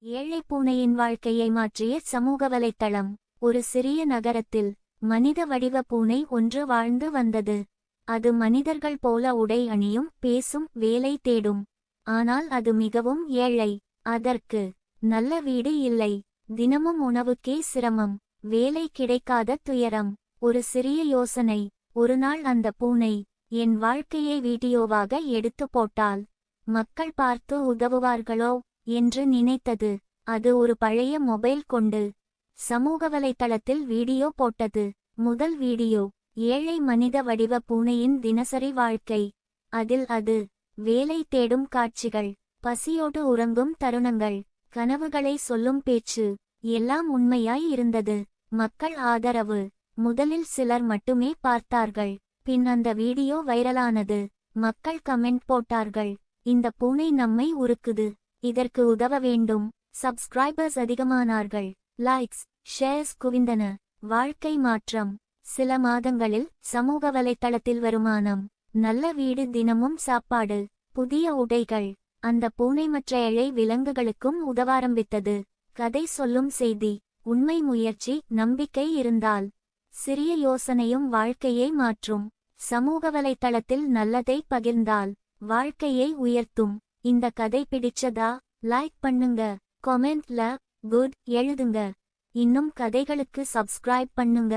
ஏழை பூனையின் வாழ்க்கையை மாற்றிய சமூக வலைத்தளம். ஒரு சிறிய நகரத்தில் மனித வடிவ பூனை ஒன்று வாழ்ந்து வந்தது. அது மனிதர்கள் போல உடை அணியும், பேசும், வேலை தேடும். ஆனால் அது மிகவும் ஏழை. அதற்கு நல்ல வீடு இல்லை. தினமும் உணவுக்கே சிரமம், வேலை கிடைக்காத துயரம். ஒரு சிறிய யோசனை. ஒருநாள் அந்த பூனை என் வாழ்க்கையை வீடியோவாக எடுத்து போட்டால் மக்கள் பார்த்து உதவுவார்களோ என்று நினைத்தது. அது ஒரு பழைய மொபைல் கொண்டு சமூக வலைத்தளத்தில் வீடியோ போட்டது. முதல் வீடியோ ஏழை மனித வடிவ பூனையின் தினசரி வாழ்க்கை. அதில் அது வேலை தேடும் காட்சிகள், பசியோடு உறங்கும் தருணங்கள், கனவுகளை சொல்லும் பேச்சு எல்லாம் உண்மையாய் இருந்தது. மக்கள் ஆதரவு. முதலில் சிலர் மட்டுமே பார்த்தார்கள். பின் அந்த வீடியோ வைரலானது. மக்கள் கமெண்ட் போட்டார்கள், இந்த பூனை நம்மை உருக்குது, இதற்கு உதவ வேண்டும். சப்ஸ்கிரைபர்ஸ் அதிகமானார்கள். லைக்ஸ், ஷேர்ஸ் குவிந்தன. வாழ்க்கை மாற்றம். சில மாதங்களில் சமூக வலைத்தளத்தில் வருமானம், நல்ல வீடு, தினமும் சாப்பாடு, புதிய உடைகள். அந்த பூனை மற்ற ஏழை விலங்குகளுக்கும் உதவாரம்பித்தது. கதை சொல்லும் செய்தி. உண்மை முயற்சி, நம்பிக்கை இருந்தால் சிறிய யோசனையும் வாழ்க்கையை மாற்றும். சமூக வலைத்தளத்தில் நல்லதை பகிர்ந்தால் வாழ்க்கையை உயர்த்தும். இந்த கதை பிடிச்சதா? லைக் பண்ணுங்க, கமெண்ட்ல குட் எழுதுங்க. இன்னும் கதைகளுக்கு சப்ஸ்கிரைப் பண்ணுங்க.